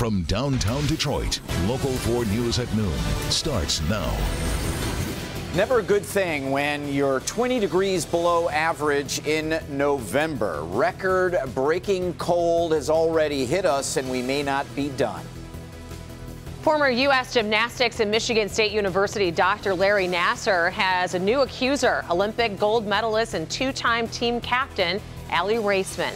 From downtown Detroit, Local 4 News at noon starts now. Never a good thing when you're 20 degrees below average in November. Record-breaking cold has already hit us, and we may not be done. Former U.S. gymnastics and Michigan State University Dr. Larry Nassar has a new accuser, Olympic gold medalist and two-time team captain Aly Raisman.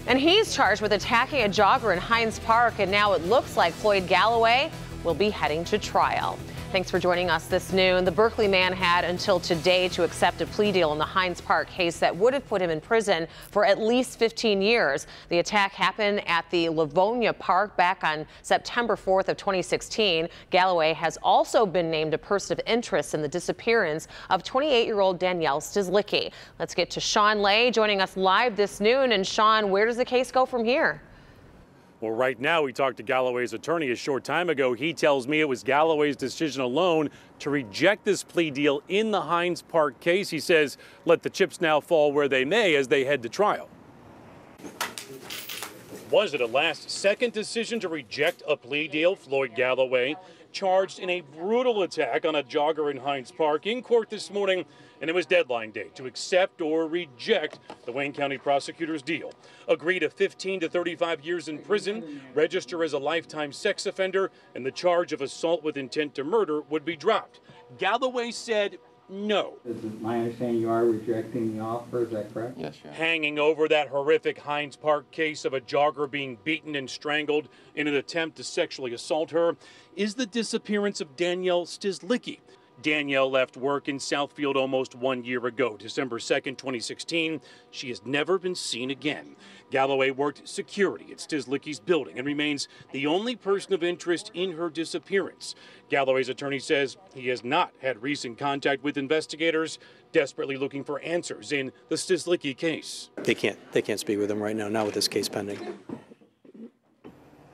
And he's charged with attacking a jogger in Hines Park, and now it looks like Floyd Galloway will be heading to trial. Thanks for joining us this noon. The Berkeley man had until today to accept a plea deal in the Hines Park case that would have put him in prison for at least 15 years. The attack happened at the Livonia Park back on September 4th of 2016. Galloway has also been named a person of interest in the disappearance of 28-year-old Danielle Stislicki. Let's get to Sean Lay joining us live this noon. And Sean, where does the case go from here? Well, right now, we talked to Galloway's attorney a short time ago. He tells me it was Galloway's decision alone to reject this plea deal in the Hines Park case. He says, let the chips now fall where they may as they head to trial. Was it a last-second decision to reject a plea deal? Floyd Galloway charged in a brutal attack on a jogger in Hines Park in court this morning, and it was deadline day to accept or reject the Wayne County prosecutor's deal. Agree to 15 to 35 years in prison, register as a lifetime sex offender, and the charge of assault with intent to murder would be dropped. Galloway said no. Is it my understanding you are rejecting the offer, is that correct? Yes, sir. Hanging over that horrific Hines Park case of a jogger being beaten and strangled in an attempt to sexually assault her is the disappearance of Danielle Stislicki. Danielle left work in Southfield almost 1 year ago, December 2nd, 2016. She has never been seen again. Galloway worked security at Stislicki's building and remains the only person of interest in her disappearance. Galloway's attorney says he has not had recent contact with investigators, desperately looking for answers in the Stislicki case. They can't speak with him right now, not with this case pending.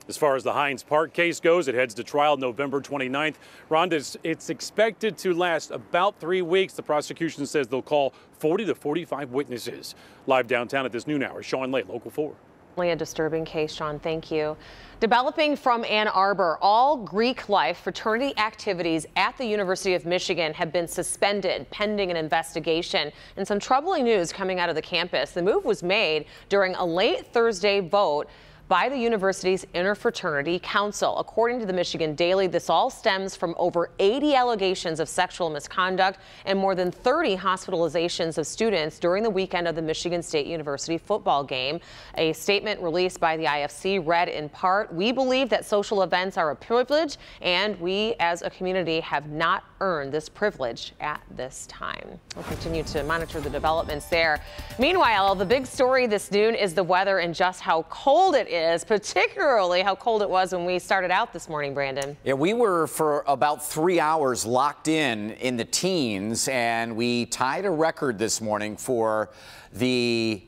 As far as the Hines Park case goes, it heads to trial November 29th. Rhonda, it's expected to last about 3 weeks. The prosecution says they'll call 40 to 45 witnesses. Live downtown at this noon hour, Sean Lay, Local 4. A disturbing case, Sean. Thank you. Developing from Ann Arbor, all Greek life fraternity activities at the University of Michigan have been suspended pending an investigation. And some troubling news coming out of the campus. The move was made during a late Thursday vote by the university's Interfraternity Council. According to the Michigan Daily, this all stems from over 80 allegations of sexual misconduct and more than 30 hospitalizations of students during the weekend of the Michigan State University football game. A statement released by the IFC read in part, "We believe that social events are a privilege, and we as a community have not earned this privilege at this time." We'll continue to monitor the developments there. Meanwhile, the big story this noon is the weather and just how cold it is, particularly how cold it was when we started out this morning, Brandon. Yeah, we were for about 3 hours locked in the teens, and we tied a record this morning for the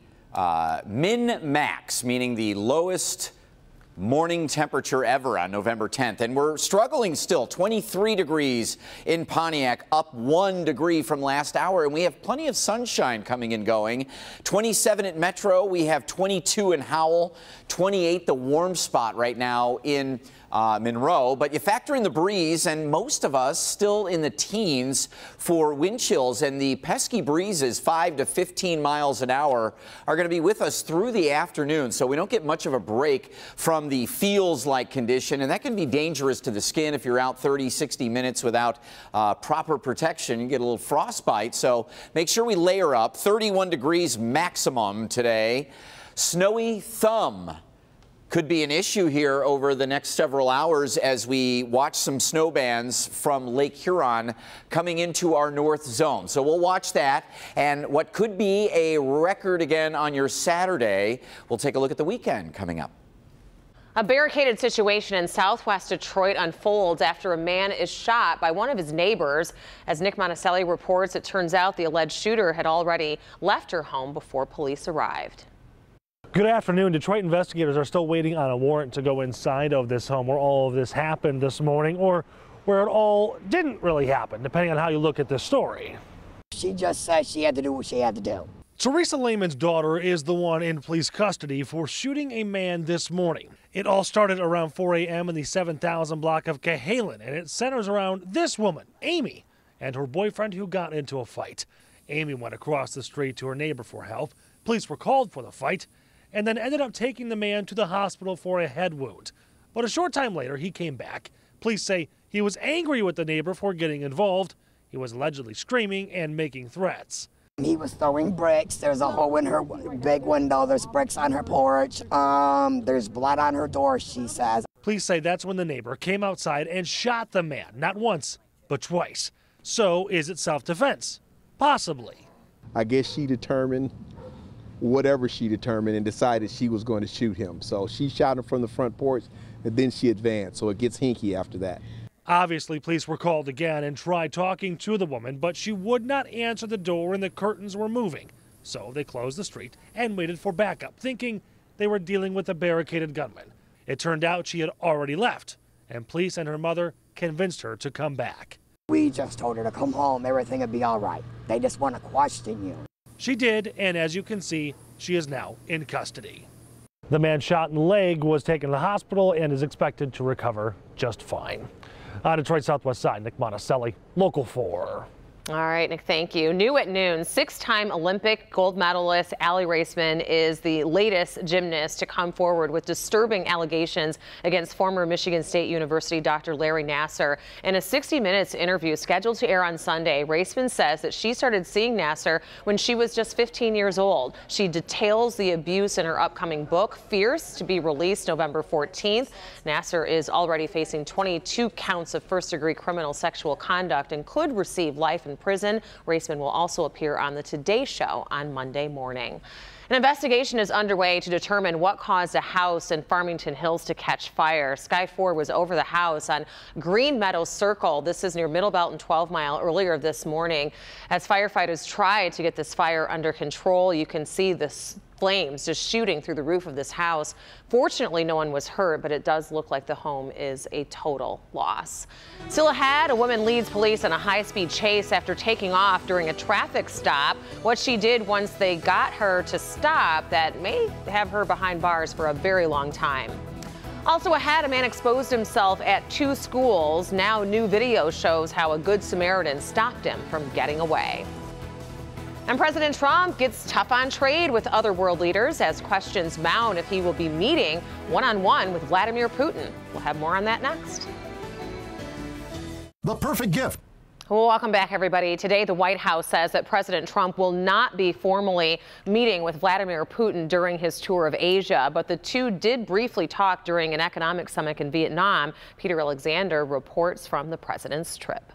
min-max, meaning the lowest morning temperature ever on November 10th. And we're struggling still. 23 degrees in Pontiac, up 1 degree from last hour. And we have plenty of sunshine coming and going. 27 at Metro. We have 22 in Howell. 28 the warm spot right now in Monroe. But you factor in the breeze, and most of us still in the teens for wind chills. And the pesky breezes, 5 to 15 miles an hour, are going to be with us through the afternoon. So we don't get much of a break from the feels-like condition. And that can be dangerous to the skin if you're out 30, 60 minutes without proper protection. You get a little frostbite. So make sure we layer up. 31 degrees maximum today. Snowy thumb could be an issue here over the next several hours as we watch some snow bands from Lake Huron coming into our north zone. So we'll watch that, and what could be a record again on your Saturday. We'll take a look at the weekend coming up. A barricaded situation in southwest Detroit unfolds after a man is shot by one of his neighbors. As Nick Monticelli reports, it turns out the alleged shooter had already left her home before police arrived. Good afternoon. Detroit investigators are still waiting on a warrant to go inside of this home where all of this happened this morning, or where it all didn't really happen, depending on how you look at this story. She just said she had to do what she had to do. Teresa Lehman's daughter is the one in police custody for shooting a man this morning. It all started around 4 a.m. in the 7000 block of Cahalan, and it centers around this woman, Amy, and her boyfriend who got into a fight. Amy went across the street to her neighbor for help. Police were called for the fight, and then ended up taking the man to the hospital for a head wound. But a short time later, he came back. Police say he was angry with the neighbor for getting involved. He was allegedly screaming and making threats. He was throwing bricks. There's a hole in her big window. There's bricks on her porch. There's blood on her door, she says. Police say that's when the neighbor came outside and shot the man, not once, but twice. So is it self-defense? Possibly. I guess she determined whatever she determined and decided she was going to shoot him. So she shot him from the front porch, and then she advanced. So it gets hinky after that. Obviously, police were called again and tried talking to the woman, but she would not answer the door and the curtains were moving. So they closed the street and waited for backup, thinking they were dealing with a barricaded gunman. It turned out she had already left, and police and her mother convinced her to come back. We just told her to come home. Everything would be all right. They just want to question you. She did, and as you can see, she is now in custody. The man shot in the leg was taken to the hospital and is expected to recover just fine. Detroit Southwest side, Nick Monticelli, Local 4. All right, Nick, thank you. New at noon, 6-time Olympic gold medalist Aly Raisman is the latest gymnast to come forward with disturbing allegations against former Michigan State University Dr. Larry Nassar. In a 60 Minutes interview scheduled to air on Sunday, Raisman says that she started seeing Nassar when she was just 15 years old. She details the abuse in her upcoming book, Fierce, to be released November 14th. Nassar is already facing 22 counts of first-degree criminal sexual conduct and could receive life in prison. Raisman will also appear on the Today Show on Monday morning. An investigation is underway to determine what caused a house in Farmington Hills to catch fire. Sky 4 was over the house on Green Meadows Circle. This is near Middle Belt and 12 Mile earlier this morning. As firefighters tried to get this fire under control, you can see this flames just shooting through the roof of this house. Fortunately, no one was hurt, but it does look like the home is a total loss. Still ahead, a woman leads police on a high-speed chase after taking off during a traffic stop. What she did once they got her to stop, that may have her behind bars for a very long time. Also ahead, a man exposed himself at 2 schools. Now new video shows how a Good Samaritan stopped him from getting away. And President Trump gets tough on trade with other world leaders as questions mount if he will be meeting one-on-one with Vladimir Putin. We'll have more on that next. The perfect gift. Well, welcome back, everybody. Today, the White House says that President Trump will not be formally meeting with Vladimir Putin during his tour of Asia, but the two did briefly talk during an economic summit in Vietnam. Peter Alexander reports from the president's trip.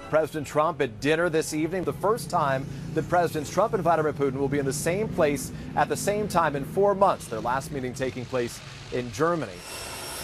President Trump at dinner this evening, the first time that Presidents Trump and Vladimir Putin will be in the same place at the same time in 4 months, their last meeting taking place in Germany.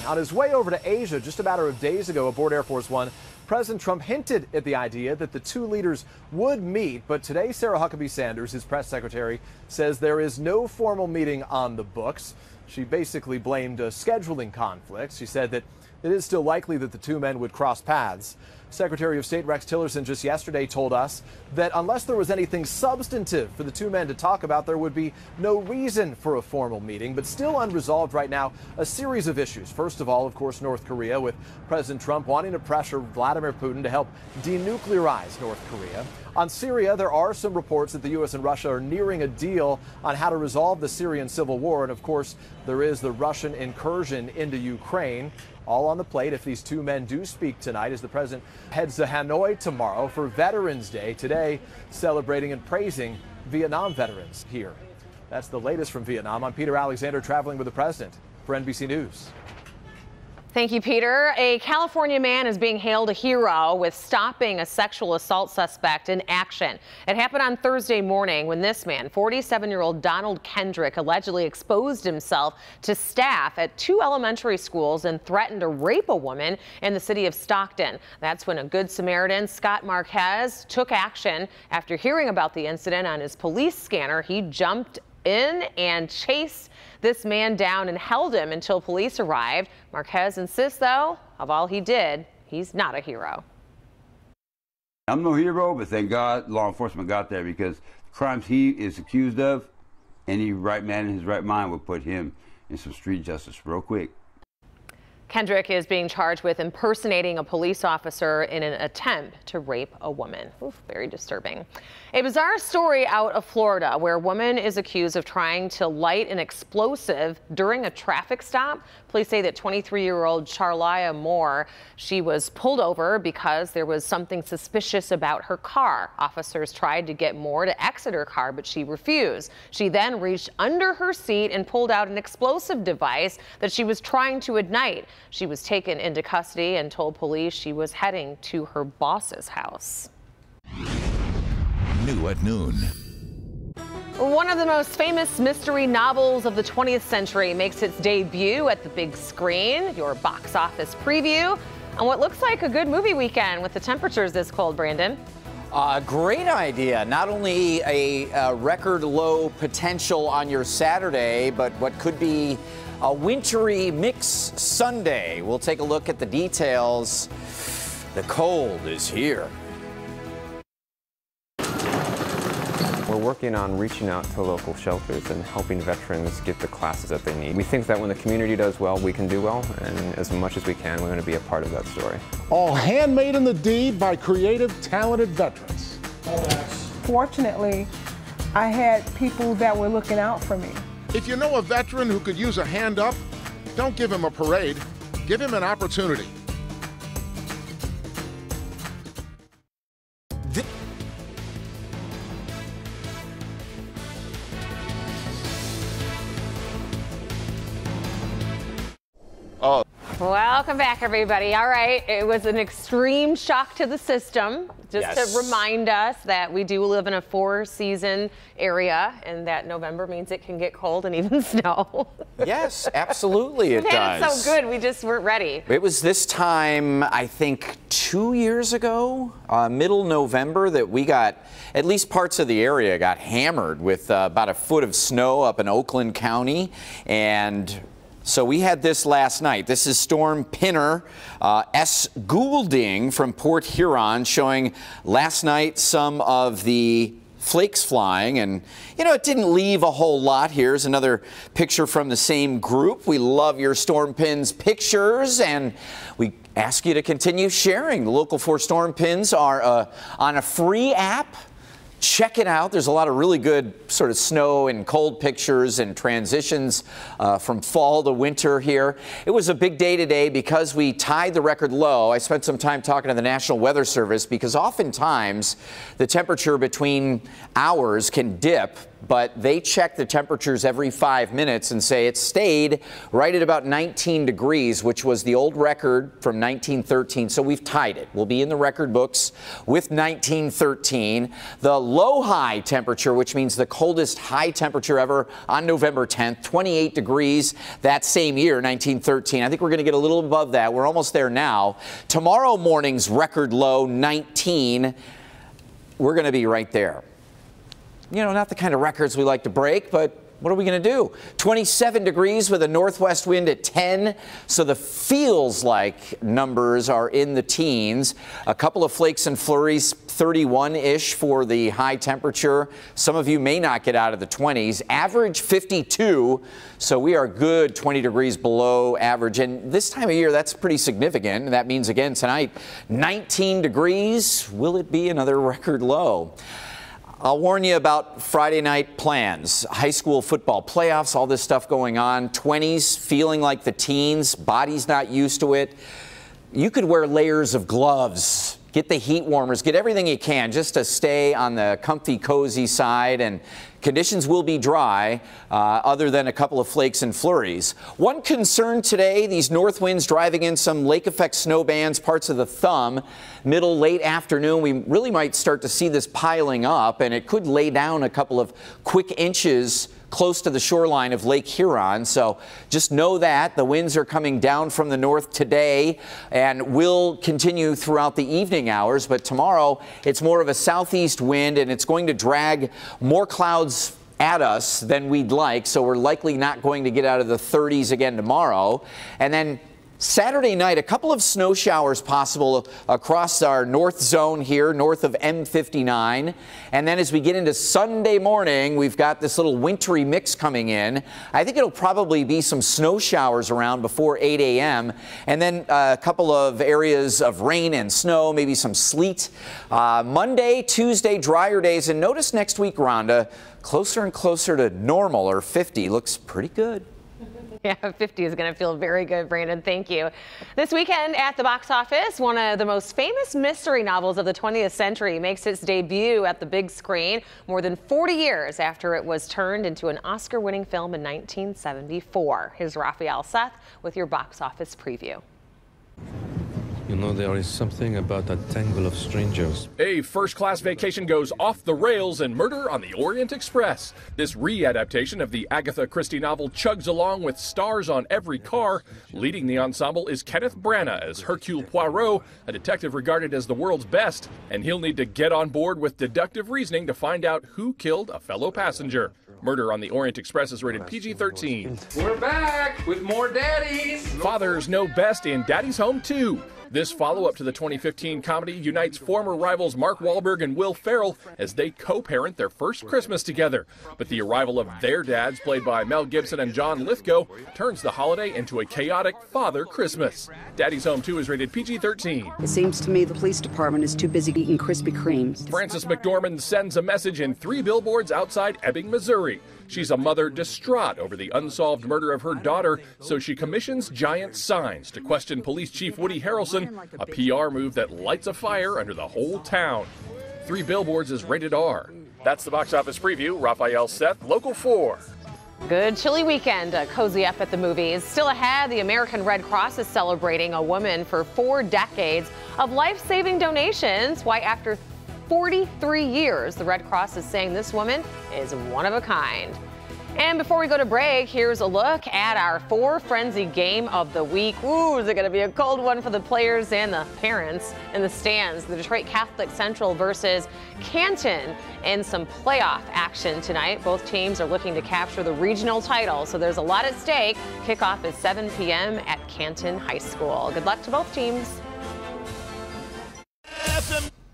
On his way over to Asia just a matter of days ago aboard Air Force One, President Trump hinted at the idea that the two leaders would meet, but today Sarah Huckabee Sanders, his press secretary, says there is no formal meeting on the books. She basically blamed a scheduling conflict. She said that it is still likely that the two men would cross paths. Secretary of State Rex Tillerson just yesterday told us that unless there was anything substantive for the two men to talk about, there would be no reason for a formal meeting. But still unresolved right now, a series of issues. First of all, of course, North Korea, with President Trump wanting to pressure Vladimir Putin to help denuclearize North Korea. On Syria, there are some reports that the U.S. and Russia are nearing a deal on how to resolve the Syrian civil war. And of course, there is the Russian incursion into Ukraine. All on the plate if these two men do speak tonight as the president heads to Hanoi tomorrow for Veterans Day. Today, celebrating and praising Vietnam veterans here. That's the latest from Vietnam. I'm Peter Alexander, traveling with the president for NBC News. Thank you, Peter. A California man is being hailed a hero with stopping a sexual assault suspect in action. It happened on Thursday morning when this man, 47-year-old Donald Kendrick, allegedly exposed himself to staff at 2 elementary schools and threatened to rape a woman in the city of Stockton. That's when a Good Samaritan, Scott Marquez, took action. After hearing about the incident on his police scanner, he jumped in and chased this man down and held him until police arrived. Marquez insists, though, of all he did, he's not a hero. I'm no hero, but thank God law enforcement got there, because the crimes he is accused of, any right man in his right mind would put him and some street justice real quick. Kendrick is being charged with impersonating a police officer in an attempt to rape a woman. Oof, very disturbing. A bizarre story out of Florida where a woman is accused of trying to light an explosive during a traffic stop. Police say that 23-year-old Charlia Moore, she was pulled over because there was something suspicious about her car. Officers tried to get Moore to exit her car, but she refused. She then reached under her seat and pulled out an explosive device that she was trying to ignite. She was taken into custody and told police she was heading to her boss's house. New at noon. One of the most famous mystery novels of the 20th century makes its debut at the big screen. Your box office preview on what looks like a good movie weekend with the temperatures this cold, Brandon. Great idea. Not only a record low potential on your Saturday, but what could be a wintry mix Sunday. We'll take a look at the details. The cold is here. We're working on reaching out to local shelters and helping veterans get the classes that they need. We think that when the community does well, we can do well, and as much as we can, we're going to be a part of that story. All handmade in the deed by creative, talented veterans. Fortunately, I had people that were looking out for me. If you know a veteran who could use a hand up, don't give him a parade, give him an opportunity. Welcome back, everybody. All right, it was an extreme shock to the system. Just to remind us that we do live in a 4-season area and that November means it can get cold and even snow. Yes, absolutely it does. It's so good, we just weren't ready. It was this time, I think, 2 years ago, middle November, that we got, at least parts of the area got hammered with about a foot of snow up in Oakland County. And so we had this last night. This is Storm Pinner S. Goulding from Port Huron, showing last night some of the flakes flying. And, you know, it didn't leave a whole lot. Here's another picture from the same group. We love your Storm Pins pictures, and we ask you to continue sharing. The Local 4 Storm Pins are on a free app. Check it out. There's a lot of really good sort of snow and cold pictures and transitions from fall to winter here. It was a big day today because we tied the record low. I spent some time talking to the National Weather Service because oftentimes the temperature between hours can dip, but they check the temperatures every 5 minutes and say it stayed right at about 19 degrees, which was the old record from 1913. So we've tied it. We'll be in the record books with 1913. The low-high temperature, which means the coldest high temperature ever on November 10th, 28 degrees that same year, 1913. I think we're going to get a little above that. We're almost there now. Tomorrow morning's record low, 19. We're going to be right there. You know, not the kind of records we like to break, but what are we going to do? 27 degrees with a northwest wind at 10, so the feels like numbers are in the teens. A couple of flakes and flurries, 31-ish for the high temperature. Some of you may not get out of the 20s. Average 52, so we are good 20 degrees below average. And this time of year, that's pretty significant. That means, again, tonight, 19 degrees. Will it be another record low? I'll warn you about Friday night plans. High school football playoffs, all this stuff going on. 20s, feeling like the teens, body's not used to it. You could wear layers of gloves, get the heat warmers, get everything you can just to stay on the comfy, cozy side. And conditions will be dry, other than a couple of flakes and flurries. One concern today, these north winds driving in some lake effect snow bands, parts of the thumb. Middle, late afternoon, we really might start to see this piling up, and it could lay down a couple of quick inches close to the shoreline of Lake Huron. So just know that the winds are coming down from the north today and will continue throughout the evening hours. But tomorrow it's more of a southeast wind, and it's going to drag more clouds at us than we'd like. So we're likely not going to get out of the 30s again tomorrow. And then Saturday night, a couple of snow showers possible across our north zone here, north of M59. And then as we get into Sunday morning, we've got this little wintry mix coming in. I think it'll probably be some snow showers around before 8 a.m. And then a couple of areas of rain and snow, maybe some sleet. Monday, Tuesday, drier days. And notice next week, Rhonda, closer and closer to normal, or 50. Looks pretty good. Yeah, 50 is going to feel very good, Brandon. Thank you. This weekend at the box office, one of the most famous mystery novels of the 20th century makes its debut at the big screen more than 40 years after it was turned into an Oscar-winning film in 1974. Here's Raphael Seth with your box office preview. You know, there is something about that tangle of strangers. A first-class vacation goes off the rails in Murder on the Orient Express. This re-adaptation of the Agatha Christie novel chugs along with stars on every car. Leading the ensemble is Kenneth Branagh as Hercule Poirot, a detective regarded as the world's best, and he'll need to get on board with deductive reasoning to find out who killed a fellow passenger. Murder on the Orient Express is rated PG-13. We're back with more daddies. Fathers know best in Daddy's Home 2. This follow-up to the 2015 comedy unites former rivals Mark Wahlberg and Will Ferrell as they co-parent their first Christmas together. But the arrival of their dads, played by Mel Gibson and John Lithgow, turns the holiday into a chaotic father Christmas. Daddy's Home 2 is rated PG-13. It seems to me the police department is too busy eating Krispy Kremes. Frances McDormand sends a message in 3 billboards outside Ebbing, Missouri. She's a mother distraught over the unsolved murder of her daughter, so she commissions giant signs to question Police Chief Woody Harrelson, a PR move that lights a fire under the whole town. 3 billboards is rated R. That's the box office preview. Raphael Seth, Local 4. Good chilly weekend, cozy up at the movies. Still ahead, the American Red Cross is celebrating a woman for 4 decades of life-saving donations. Why, after 43 years, the Red Cross is saying this woman is one of a kind. And before we go to break, here's a look at our 4 Frenzy game of the week. Ooh, is it going to be a cold one for the players and the parents in the stands? The Detroit Catholic Central versus Canton in some playoff action tonight. Both teams are looking to capture the regional title, so there's a lot at stake. Kickoff is 7 p.m. at Canton High School. Good luck to both teams.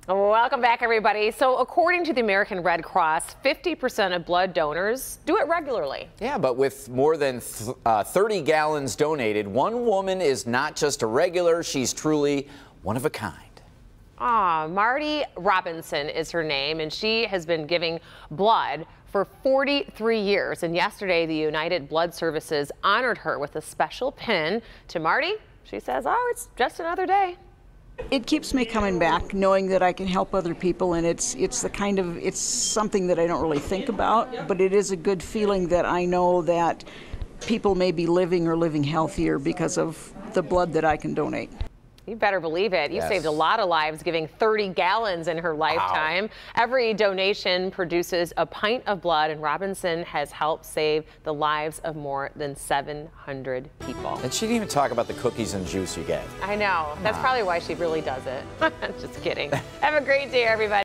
Welcome back, everybody. So according to the American Red Cross, 50% of blood donors do it regularly. Yeah, but with more than 30 gallons donated, one woman is not just a regular, she's truly one of a kind. Marty Robinson is her name, and she has been giving blood for 43 years. And yesterday, the United Blood Services honored her with a special pin. To Marty, she says, oh, it's just another day. It keeps me coming back, knowing that I can help other people, and it's something that I don't really think about, but it is a good feeling that I know that people may be living healthier because of the blood that I can donate. You better believe it. You saved a lot of lives giving 30 gallons in her lifetime. Wow. Every donation produces a pint of blood, and Robinson has helped save the lives of more than 700 people. And she didn't even talk about the cookies and juice you get. I know. That's probably why she really does it. Just kidding. Have a great day, everybody.